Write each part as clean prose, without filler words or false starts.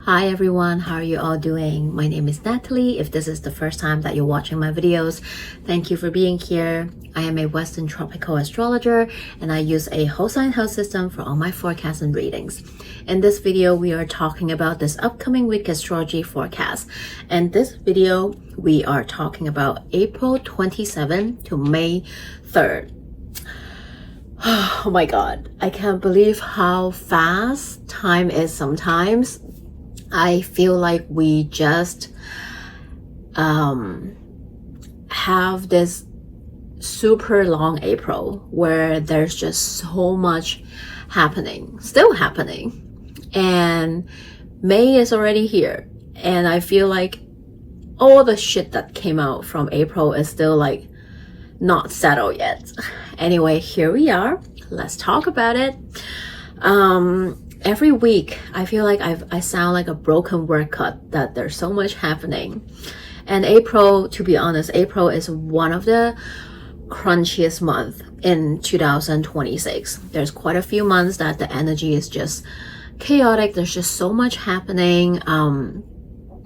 Hi everyone, how are you all doing? My name is Natalie. If this is the first time that you're watching my videos, thank you for being here. I am a Western tropical astrologer and I use a whole sign house system for all my forecasts and readings. In this video, we are talking about this upcoming week astrology forecast. And this video, we are talking about April 27 to May 3rd. Oh my God, I can't believe how fast time is sometimes. I feel like we just have this super long April where there's just so much happening, still happening. And May is already here. And I feel like all the shit that came out from April is still like not settled yet. Anyway, here we are. Let's talk about it. Every week, I feel like I sound like a broken word cut that there's so much happening. And April, to be honest, April is one of the crunchiest months in 2026. There's quite a few months that the energy is just chaotic. There's just so much happening.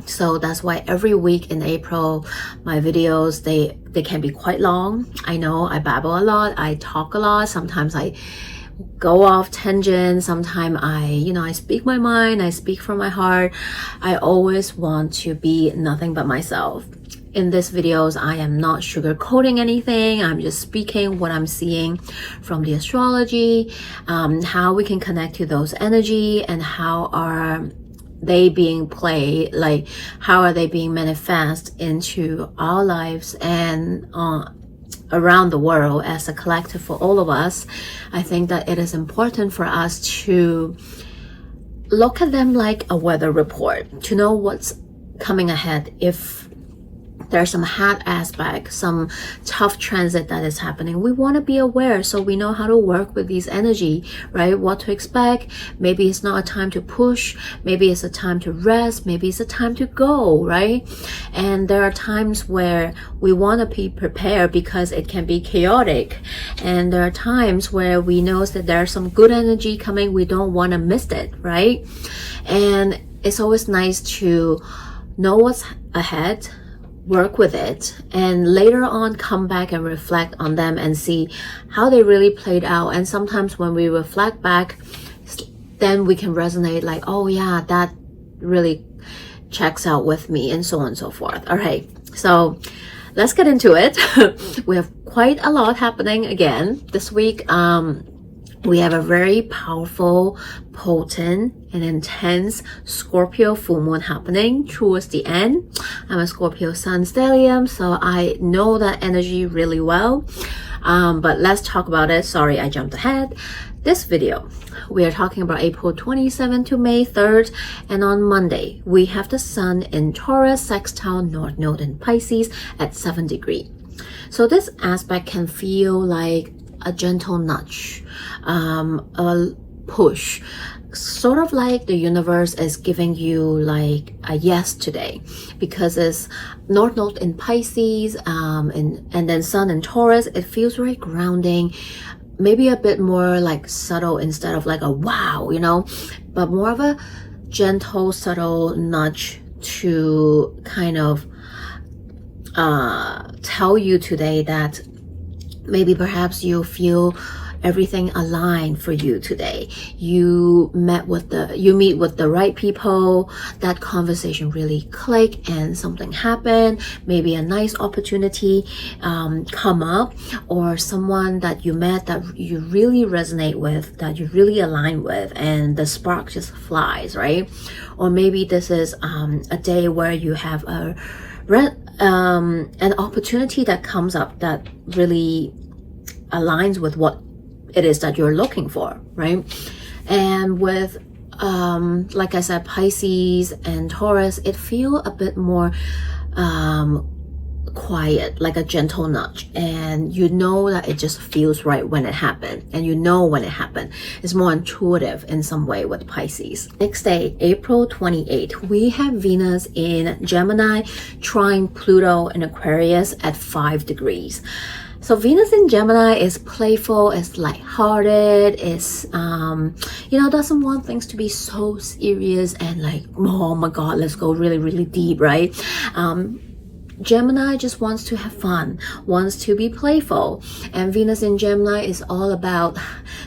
So that's why every week in April, my videos, they can be quite long. I know I babble a lot. I talk a lot. Sometimes I go off tangent. Sometimes I speak my mind. I speak from my heart. I always want to be nothing but myself. In these videos, I am not sugarcoating anything. I'm just speaking what I'm seeing from the astrology, how we can connect to those energy and how are they being played, like how are they being manifest into our lives and around the world as a collective for all of us. I think that it is important for us to look at them like a weather report, to know what's coming ahead. If there's some hard aspect, some tough transit that is happening, we want to be aware so we know how to work with these energy, right? What to expect. Maybe it's not a time to push. Maybe it's a time to rest. Maybe it's a time to go, right? And there are times where we want to be prepared because it can be chaotic. And there are times where we know that there's some good energy coming. We don't want to miss it, right? And it's always nice to know what's ahead, work with it, and later on come back and reflect on them and see how they really played out. And sometimes when we reflect back, then we can resonate like, oh yeah, that really checks out with me, and so on and so forth. All right, so let's get into it. We have quite a lot happening again this week. We have a very powerful, potent, and intense Scorpio Full Moon happening towards the end. I'm a Scorpio Sun stellium, so I know that energy really well. But let's talk about it. Sorry, I jumped ahead. This video, we are talking about April 27 to May 3rd. And on Monday, we have the Sun in Taurus, sextile North Node in Pisces at 7 degrees. So this aspect can feel like a gentle nudge, a push, sort of like the universe is giving you like a yes today, because it's North Node in Pisces, and then Sun in Taurus. It feels very grounding, maybe a bit more like subtle instead of like a wow, but more of a gentle, subtle nudge to kind of tell you today that maybe perhaps you feel everything aligned for you today. You meet with the right people. That conversation really click and something happened. Maybe a nice opportunity come up, or someone that you met that you really resonate with, that you really align with, and the spark just flies, right? Or maybe this is a day where you have an opportunity that comes up that really aligns with what it is that you're looking for, right? And with like I said, Pisces and Taurus, it feels a bit more quiet, like a gentle nudge, and you know that it just feels right when it happened, and you know when it happened. It's more intuitive in some way with Pisces. Next day, April 28th, we have Venus in Gemini, trine Pluto in Aquarius at 5 degrees. So Venus in Gemini is playful, is lighthearted, is doesn't want things to be so serious and like, oh my god, let's go really, really deep, right? Gemini just wants to have fun, wants to be playful. And Venus in Gemini is all about,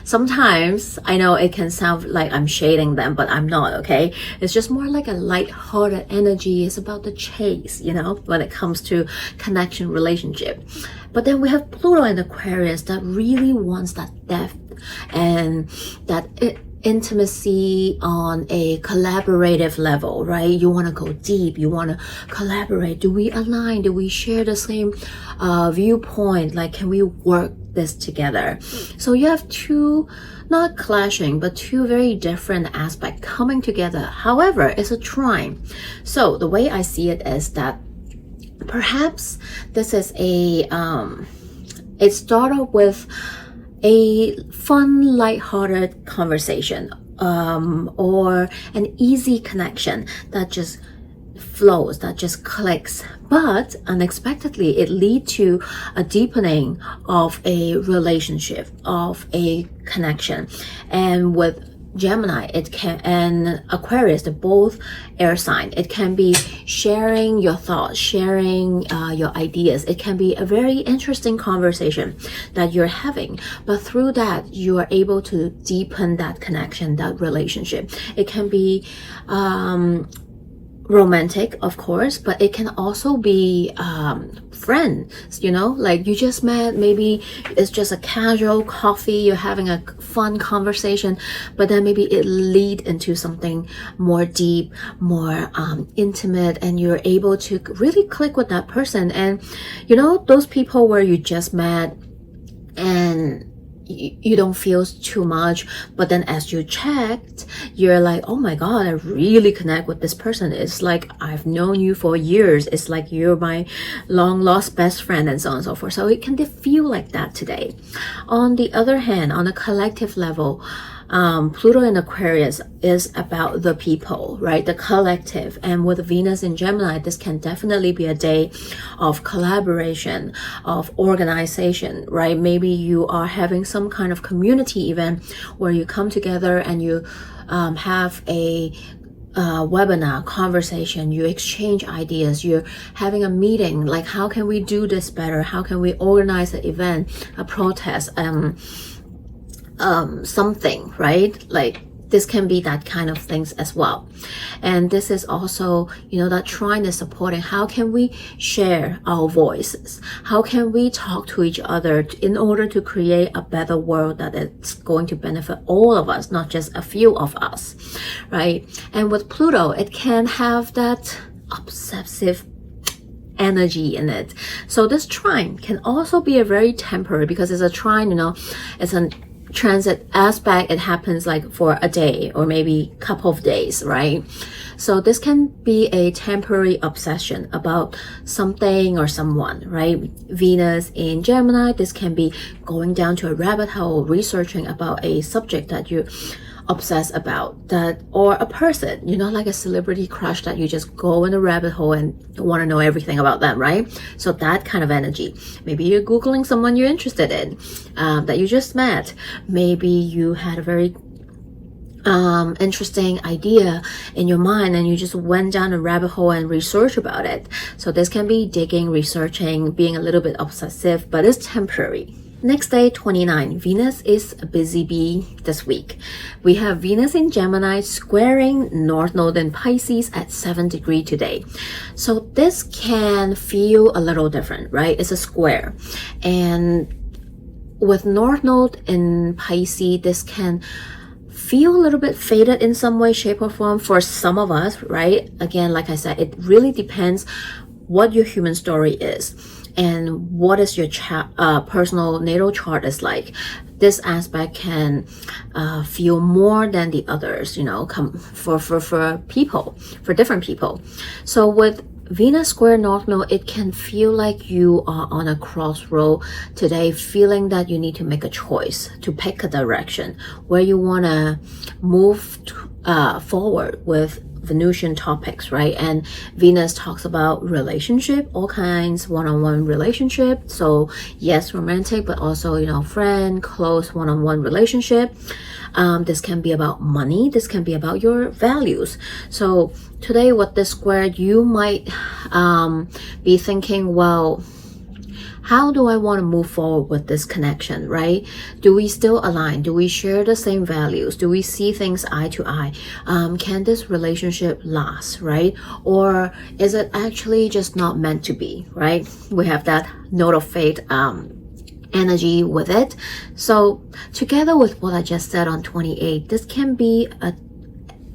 sometimes I know it can sound like I'm shading them, but I'm not, okay? It's just more like a light-hearted energy. It's about the chase, when it comes to connection, relationship. But then we have Pluto in Aquarius that really wants that depth and that intimacy on a collaborative level, right? You want to go deep, you want to collaborate. Do we align? Do we share the same viewpoint? Like, can we work this together? So you have two, not clashing, but two very different aspects coming together. However, it's a trine. So the way I see it is that perhaps this is it started with a fun, lighthearted conversation, or an easy connection that just flows, that just clicks. But unexpectedly, it leads to a deepening of a relationship, of a connection. And with Gemini, it can, and Aquarius, they're both air sign. It can be sharing your thoughts, sharing your ideas. It can be a very interesting conversation that you're having, but through that, you are able to deepen that connection, that relationship. It can be romantic, of course, but it can also be friends, like you just met, maybe it's just a casual coffee, you're having a fun conversation, but then maybe it lead into something more deep, more intimate, and you're able to really click with that person. And those people where you just met and you don't feel too much, but then as you checked, you're like, oh my god, I really connect with this person. It's like I've known you for years. It's like you're my long lost best friend, and so on and so forth. So it can feel like that today. On the other hand, on a collective level, Pluto in Aquarius is about the people, right? The collective. And with Venus in Gemini, this can definitely be a day of collaboration, of organization, right? Maybe you are having some kind of community event where you come together and you have a webinar, conversation, you exchange ideas, you're having a meeting, like how can we do this better? How can we organize an event, a protest, something, right? Like this can be that kind of things as well. And this is also, that trine is supporting. How can we share our voices? How can we talk to each other in order to create a better world that is going to benefit all of us, not just a few of us, right? And with Pluto, it can have that obsessive energy in it. So this trine can also be a very temporary, because it's a trine, it's an transit aspect. It happens like for a day or maybe a couple of days, right? So this can be a temporary obsession about something or someone, right? Venus in Gemini, this can be going down to a rabbit hole, researching about a subject that you obsess about, that, or a person, like a celebrity crush that you just go in a rabbit hole and want to know everything about them, right? So that kind of energy. Maybe you're Googling someone you're interested in, that you just met. Maybe you had a very interesting idea in your mind and you just went down a rabbit hole and research about it. So this can be digging, researching, being a little bit obsessive, but it's temporary. Next day, 29. Venus is a busy bee this week. We have Venus in Gemini squaring North Node in Pisces at 7 degrees today. So this can feel a little different, right? It's a square. And with North Node in Pisces, this can feel a little bit faded in some way, shape, or form for some of us, right? Again, like I said, it really depends what your human story is and what is your personal natal chart is like. This aspect can feel more than the others, for people, for different people. So with Venus square North Node, it can feel like you are on a crossroad today, feeling that you need to make a choice, to pick a direction where you want to move forward with Venusian topics, right? And Venus talks about relationship, all kinds, one-on-one relationship. So yes, romantic, but also, you know, friend, close, one-on-one relationship. This can be about money. This can be about your values. So today with this square, you might be thinking, well, how do I want to move forward with this connection, right? Do we still align? Do we share the same values? Do we see things eye to eye? Can this relationship last, right? Or is it actually just not meant to be, right? We have that note of fate energy with it. So together with what I just said on 28, this can be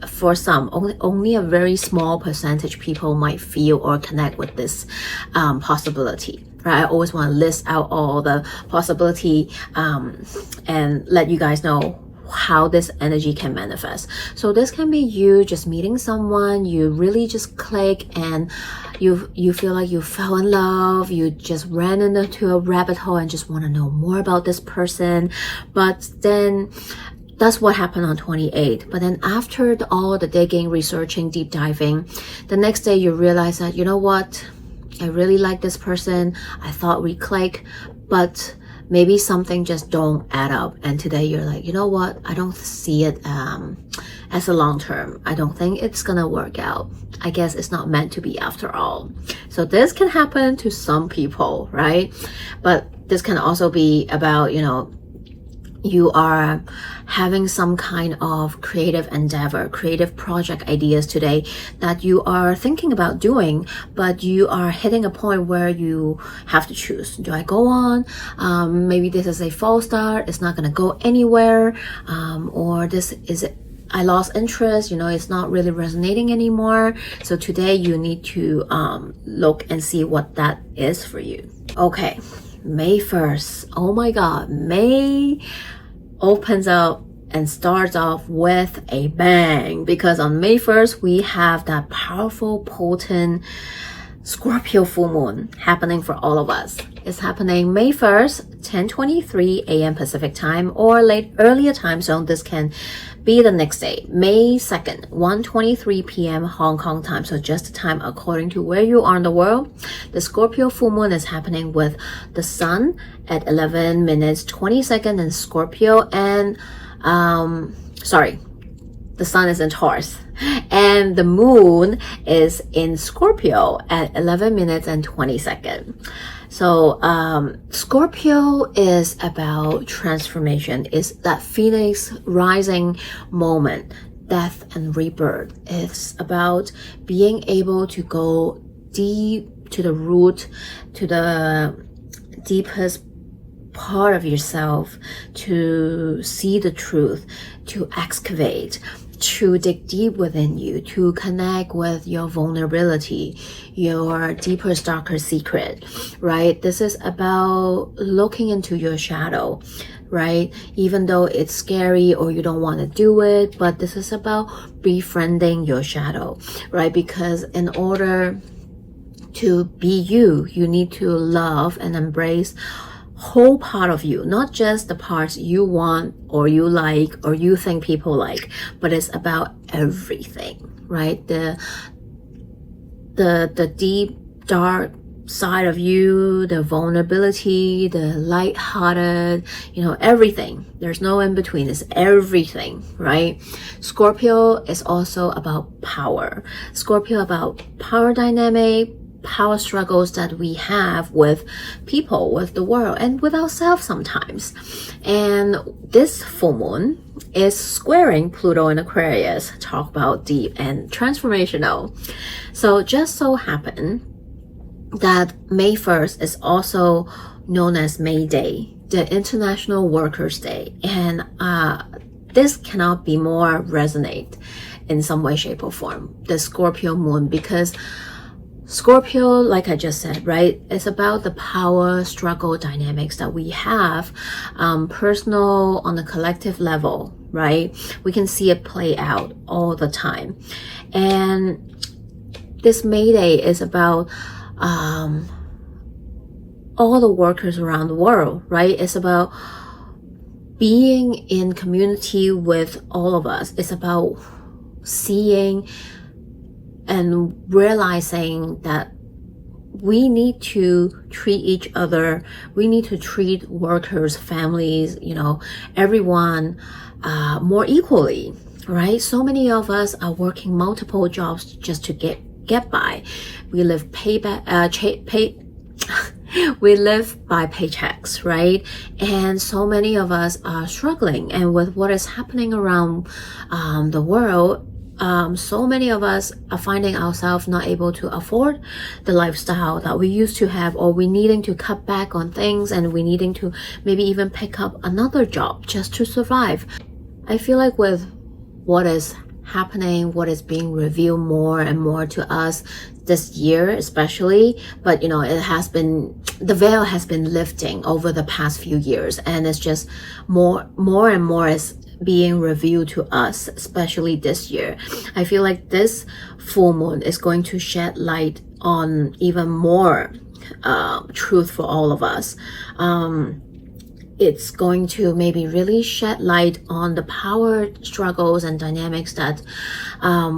for some, only a very small percentage people might feel or connect with this possibility. Right? I always want to list out all the possibility and let you guys know how this energy can manifest. So this can be you just meeting someone, you really just click and you feel like you fell in love, you just ran into a rabbit hole and just want to know more about this person. But then that's what happened on 28. But then after all the digging, researching, deep diving, the next day you realize that, you know what, I really like this person, I thought we click, but maybe something just don't add up. And today you're like, you know what, I don't see it as a long term. I don't think it's gonna work out. I guess it's not meant to be after all. So this can happen to some people, right? But this can also be about, you know, you are having some kind of creative endeavor, creative project ideas today that you are thinking about doing, but you are hitting a point where you have to choose. Do I go on? Maybe this is a false start. It's not going to go anywhere. Or this is I lost interest, you know, it's not really resonating anymore. So today you need to look and see what that is for you. Okay, May 1st. Oh my God, May opens up and starts off with a bang, because on May 1st we have that powerful, potent Scorpio full moon happening for all of us. It's happening May 1st, 10:23 a.m. Pacific time, or earlier time zone. This can be the next day, May 2nd, 1:23 p.m. Hong Kong time. So just the time according to where you are in the world. The Scorpio full moon is happening with the sun at 11 minutes 20 seconds in Scorpio, and the sun is in Taurus and the moon is in Scorpio at 11 minutes and 20 seconds. So Scorpio is about transformation. It's that phoenix rising moment, death and rebirth. It's about being able to go deep to the root, to the deepest part of yourself, to see the truth, to excavate, to dig deep within you, to connect with your vulnerability, your deepest, darker secret, right? This is about looking into your shadow, right? Even though it's scary or you don't want to do it, but this is about befriending your shadow, right? Because in order to be you, you need to love and embrace whole part of you, not just the parts you want or you like or you think people like, but it's about everything, right? The deep dark side of you, the vulnerability, the light-hearted, you know, everything. There's no in between. It's everything, right? Scorpio is also about power. Scorpio about power dynamic, power struggles that we have with people, with the world, and with ourselves sometimes. And this full moon is squaring Pluto in Aquarius. Talk about deep and transformational. So just so happen that May 1st is also known as May Day, the International Workers' Day. And this cannot be more resonate in some way, shape, or form, the Scorpio moon, because Scorpio, like I just said, right, it's about the power struggle dynamics that we have, personal, on the collective level, right? We can see it play out all the time. And this May Day is about all the workers around the world, right? It's about being in community with all of us. It's about seeing and realizing that we need to treat each other, we need to treat workers, families, everyone more equally, right? So many of us are working multiple jobs just to get by. We live we live by paychecks, right? And so many of us are struggling, and with what is happening around the world, so many of us are finding ourselves not able to afford the lifestyle that we used to have, or we needing to cut back on things, and we needing to maybe even pick up another job just to survive. I feel like with what is happening, what is being revealed more and more to us this year especially, but the veil has been lifting over the past few years, and it's just more and more is being revealed to us, especially this year. I feel like this full moon is going to shed light on even more truth for all of us. It's going to maybe really shed light on the power struggles and dynamics that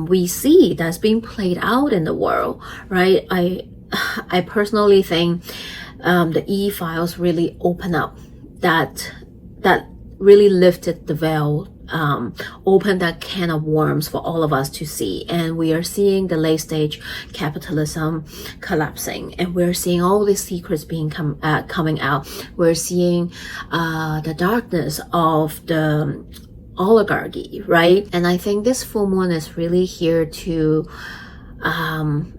we see that's being played out in the world, right? I personally think the E-files really open up that really lifted the veil, opened that can of worms for all of us to see. And we are seeing the late stage capitalism collapsing, and we're seeing all these secrets being coming out. We're seeing the darkness of the oligarchy, right? And I think this full moon is really here to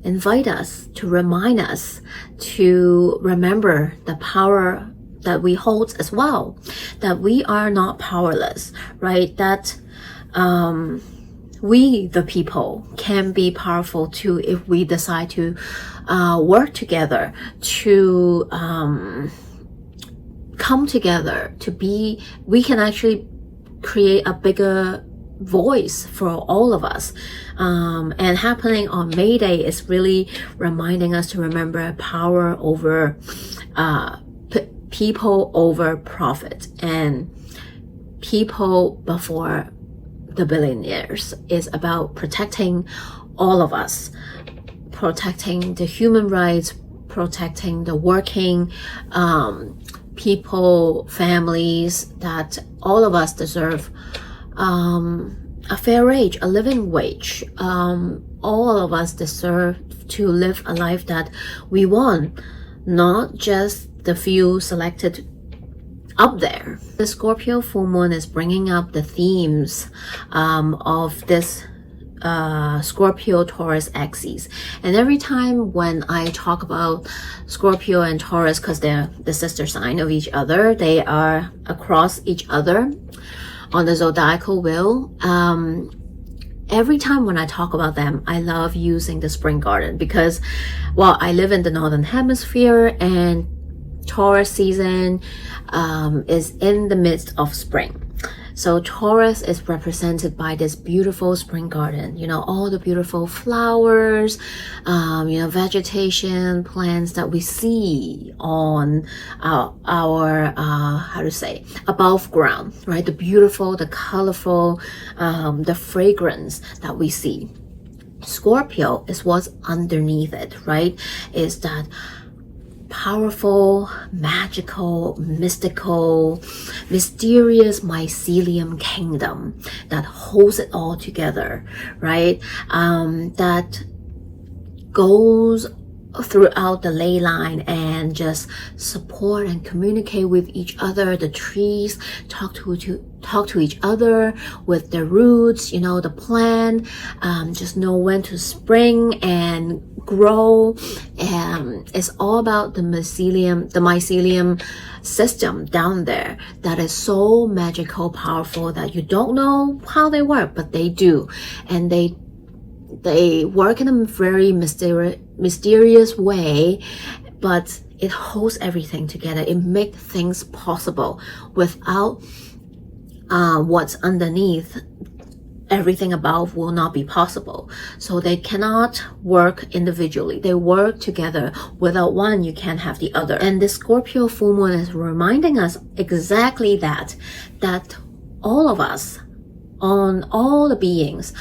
invite us, to remind us to remember the power that we hold as well, that we are not powerless, right? That we, the people, can be powerful too if we decide to work together, to come together, we can actually create a bigger voice for all of us. And happening on May Day is really reminding us to remember power over people over profit, and people before the billionaires. Is about protecting all of us, protecting the human rights, protecting the working people, families, that all of us deserve a fair wage, a living wage. All of us deserve to live a life that we want, not just the few selected up there. The Scorpio full moon is bringing up the themes of this Scorpio Taurus axis. And every time when I talk about Scorpio and Taurus, because they're the sister sign of each other, they are across each other on the zodiacal wheel. Every time when I talk about them, I love using the spring garden, because I live in the northern hemisphere, and Taurus season is in the midst of spring. So Taurus is represented by this beautiful spring garden, all the beautiful flowers, vegetation, plants that we see on our above ground, right? The beautiful, the colorful, the fragrance that we see. Scorpio is what's underneath it, right? Is that powerful, magical, mystical, mysterious mycelium kingdom that holds it all together, right? That goes throughout the ley line and just support and communicate with each other. The trees talk to each other with their roots, the plant just know when to spring and grow. And it's all about the mycelium system down there that is so magical, powerful, that you don't know how they work, but they do. And they work in a very mysterious way, but it holds everything together. It makes things possible. Without what's underneath, everything above will not be possible. So they cannot work individually. They work together. Without one, you can't have the other. And the Scorpio full moon is reminding us exactly that all of us, on all the beings,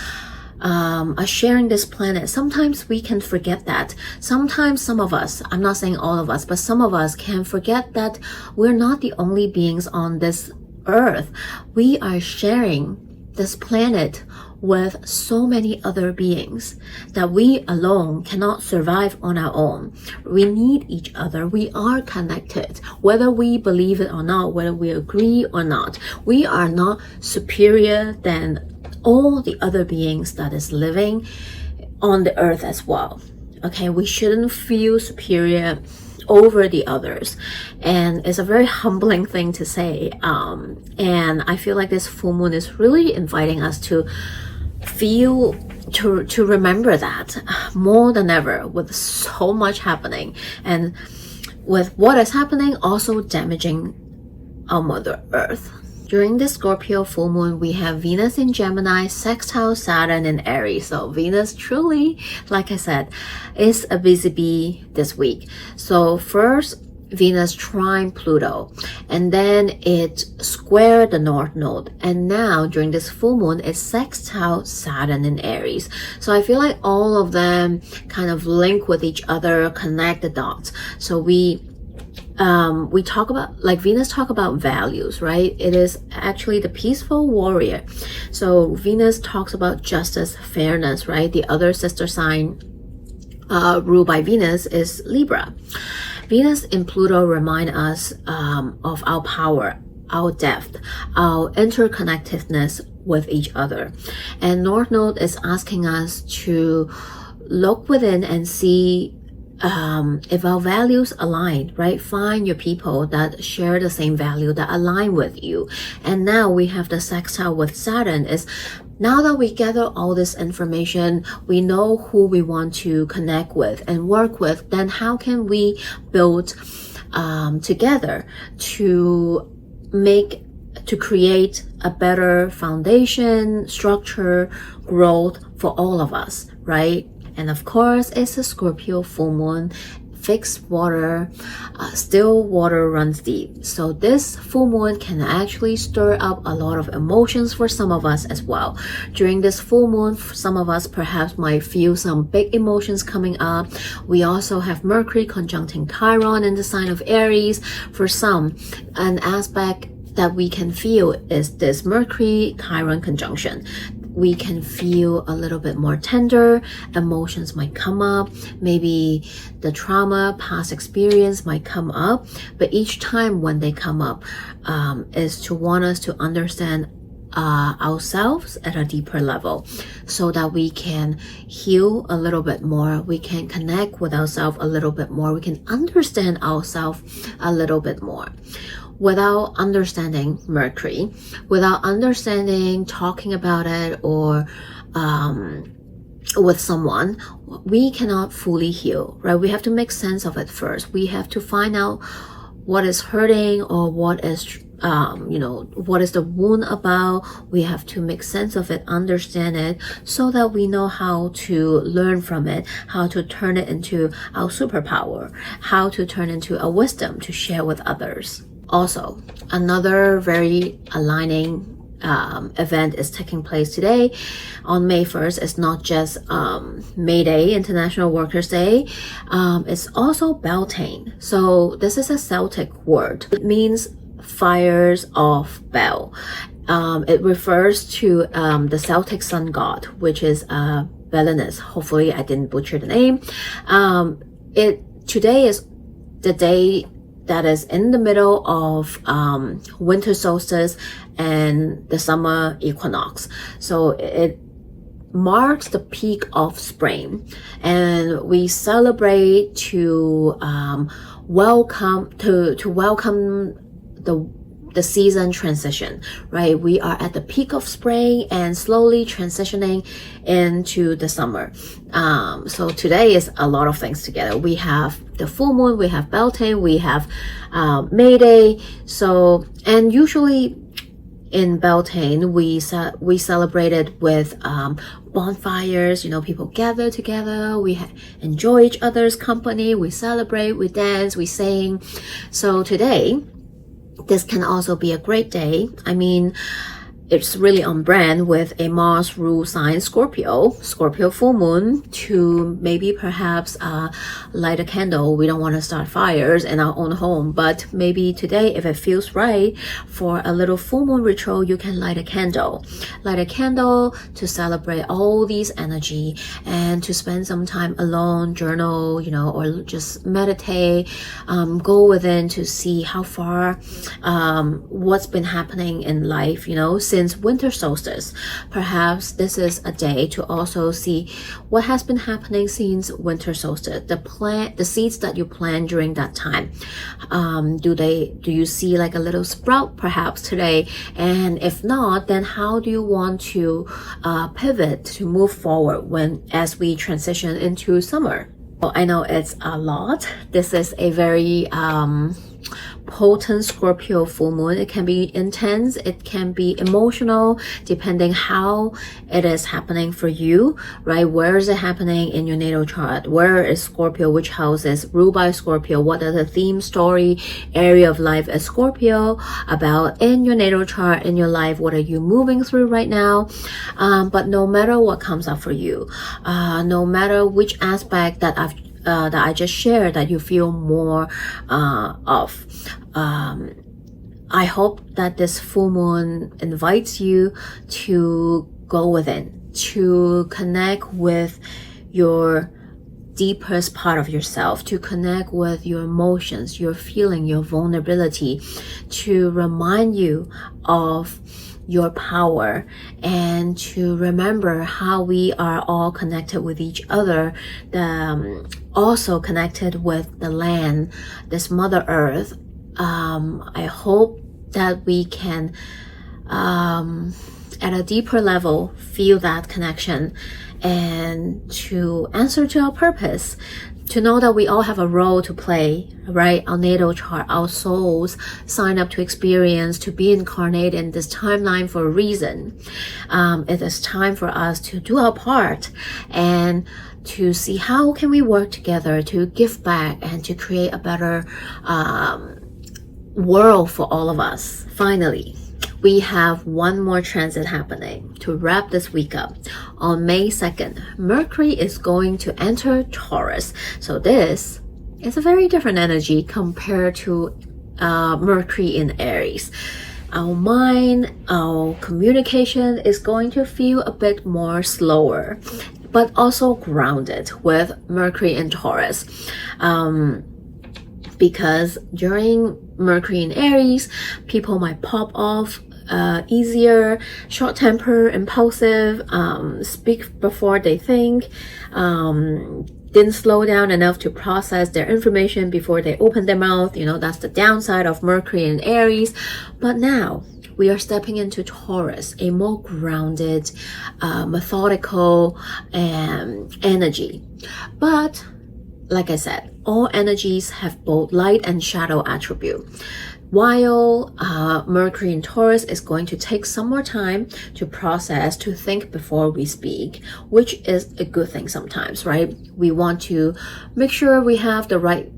are sharing this planet. Sometimes we can forget that. Sometimes some of us, I'm not saying all of us, but some of us can forget that we're not the only beings on this earth. We are sharing this planet with so many other beings that we alone cannot survive on our own. We need each other. We are connected, whether we believe it or not, whether we agree or not. We are not superior than all the other beings that is living on the earth as well. Okay, we shouldn't feel superior over the others, and it's a very humbling thing to say, and I feel like this full moon is really inviting us to feel, to remember that more than ever, with so much happening, and with what is happening also damaging our Mother Earth. During the Scorpio full moon, we have Venus in Gemini, sextile Saturn in Aries. So Venus truly, like I said, is a busy bee this week. So first, Venus trine Pluto, and then it squared the North Node. And now during this full moon, it's sextile Saturn in Aries. So I feel like all of them kind of link with each other, connect the dots. So we talk about, like Venus talk about values, right? It is actually the peaceful warrior. So Venus talks about justice, fairness, right? The other sister sign ruled by Venus is Libra. Venus in Pluto remind us of our power, our depth, our interconnectedness with each other. And North Node is asking us to look within and see if our values align, right? Find your people that share the same value, that align with you. And now we have the sextile with Saturn. Is now that we gather all this information, we know who we want to connect with and work with, then how can we build together to create a better foundation, structure, growth for all of us, right? And of course, it's a Scorpio full moon, fixed water, still water runs deep. So this full moon can actually stir up a lot of emotions for some of us as well. During this full moon, some of us perhaps might feel some big emotions coming up. We also have Mercury conjuncting Chiron in the sign of Aries. For some, an aspect that we can feel is this Mercury Chiron conjunction. We can feel a little bit more tender, emotions might come up, maybe the trauma, past experience might come up, but each time when they come up is to want us to understand ourselves at a deeper level, so that we can heal a little bit more, we can connect with ourselves a little bit more, we can understand ourselves a little bit more. Without understanding Mercury, without understanding, talking about it, or with someone, we cannot fully heal, right? We have to make sense of it first. We have to find out what is hurting, or what is what is the wound about. We have to make sense of it, understand it, so that we know how to learn from it, how to turn it into our superpower, how to turn into a wisdom to share with others. Also, another very aligning event is taking place today on May 1st. It's not just May Day, International Workers' Day. It's also Beltane. So this is a Celtic word. It means fires of Bel. It refers to the Celtic sun god, which is Belinus. Hopefully I didn't butcher the name. Today is the day that is in the middle of winter solstice and the summer equinox. So it marks the peak of spring, and we celebrate to welcome the season transition, right? We are at the peak of spring and slowly transitioning into the summer. So today is a lot of things together. We have the full moon, we have Beltane, we have May Day. So, and usually in Beltane, we celebrated with bonfires. People gather together, we enjoy each other's company, we celebrate, we dance, we sing. So today, this can also be a great day. I mean, it's really on brand with a Mars rule sign Scorpio full moon, to maybe perhaps light a candle. We don't want to start fires in our own home, but maybe today, if it feels right for a little full moon ritual, you can light a candle to celebrate all these energy, and to spend some time alone, journal, or just meditate, go within to see how far what's been happening in life, since winter solstice. Perhaps this is a day to also see what has been happening since winter solstice. The seeds that you plant during that time, do you see like a little sprout perhaps today? And if not, then how do you want to pivot to move forward as we transition into summer? Well, I know it's a lot. This is a very potent Scorpio full moon. It can be intense, it can be emotional, depending how it is happening for you, right? Where is it happening in your natal chart? Where is Scorpio? Which house is ruled by Scorpio? What are the theme, story, area of life is Scorpio about in your natal chart, in your life? What are you moving through right now? But no matter what comes up for you, no matter which aspect that I just shared that you feel more of, I hope that this full moon invites you to go within, to connect with your deepest part of yourself, to connect with your emotions, your feeling, your vulnerability, to remind you of your power, and to remember how we are all connected with each other, also connected with the land, this Mother Earth. I hope that we can, at a deeper level, feel that connection, and to answer to our purpose, to know that we all have a role to play, right? Our natal chart, our souls sign up to experience, to be incarnated in this timeline for a reason. It is time for us to do our part and to see how can we work together to give back and to create a better world for all of us. Finally, we have one more transit happening to wrap this week up. On May 2nd, Mercury is going to enter Taurus. So this is a very different energy compared to Mercury in Aries. Our mind, our communication is going to feel a bit more slower, but also grounded with Mercury in Taurus. Because during Mercury in Aries, people might pop off easier, short-tempered, impulsive, speak before they think, didn't slow down enough to process their information before they open their mouth. That's the downside of Mercury in Aries. But now we are stepping into Taurus, a more grounded, methodical energy. But like I said, all energies have both light and shadow attribute. While Mercury in Taurus is going to take some more time to process, to think before we speak, which is a good thing sometimes, right? We want to make sure we have the right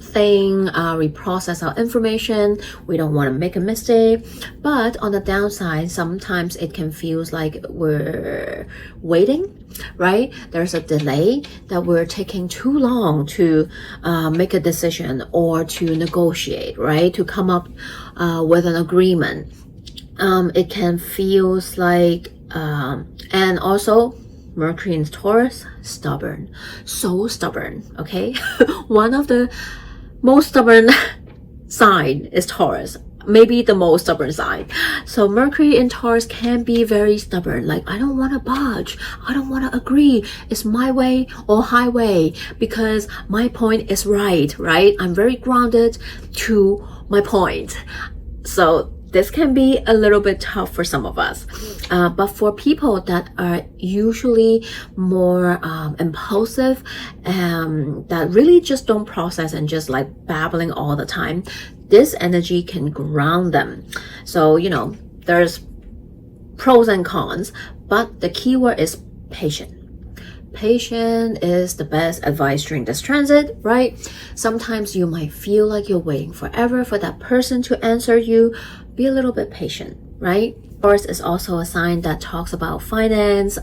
thing, we process our information, we don't want to make a mistake. But on the downside, sometimes it can feel like we're waiting, right? There's a delay, that we're taking too long to make a decision or to negotiate, right? To come up with an agreement. It can feel like, and also Mercury in Taurus, stubborn, so stubborn, okay? One of the most stubborn sign is Taurus, maybe the most stubborn sign. So Mercury in Taurus can be very stubborn, like, I don't want to budge, I don't want to agree, it's my way or highway, because my point is right? I'm very grounded to my point. So this can be a little bit tough for some of us. But for people that are usually more impulsive, that really just don't process and just like babbling all the time, this energy can ground them. So, there's pros and cons, but the key word is patient. Patient is the best advice during this transit, right? Sometimes you might feel like you're waiting forever for that person to answer you. Be a little bit patient, right? Taurus is also a sign that talks about finance,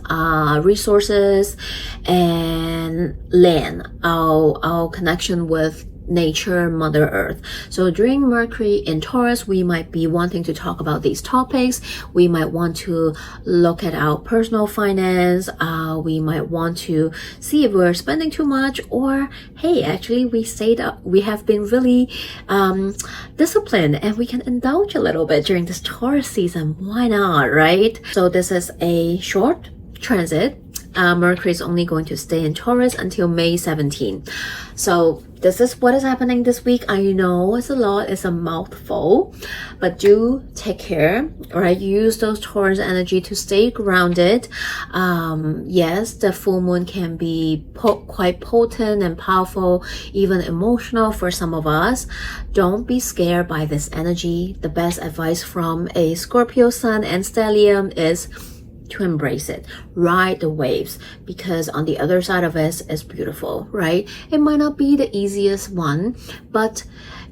resources, and land, our connection with nature, Mother Earth. So during Mercury in Taurus, we might be wanting to talk about these topics. We might want to look at our personal finance. We might want to see if we're spending too much, or hey, actually we have been really disciplined and we can indulge a little bit during this Taurus season. Why not, right? So this is a short transit. Mercury is only going to stay in Taurus until May 17. So this is what is happening this week. I know it's a lot, it's a mouthful, but do take care, right? Use those Taurus energy to stay grounded. Yes, the full moon can be quite potent and powerful, even emotional for some of us. Don't be scared by this energy. The best advice from a Scorpio sun and stellium is to embrace it, ride the waves, because on the other side of it is beautiful, right? It might not be the easiest one, but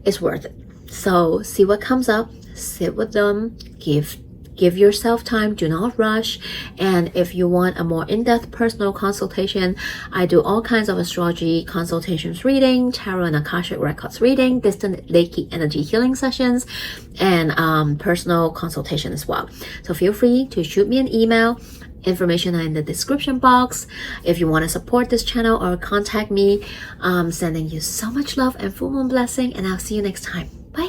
it's worth it. So see what comes up, sit with them, give yourself time, do not rush. And if you want a more in-depth personal consultation, I do all kinds of astrology consultations reading, tarot and akashic records reading, distant Reiki energy healing sessions, and personal consultation as well. So feel free to shoot me an email. Information are in the description box. If you want to support this channel or contact me, I'm sending you so much love and full moon blessing, and I'll see you next time.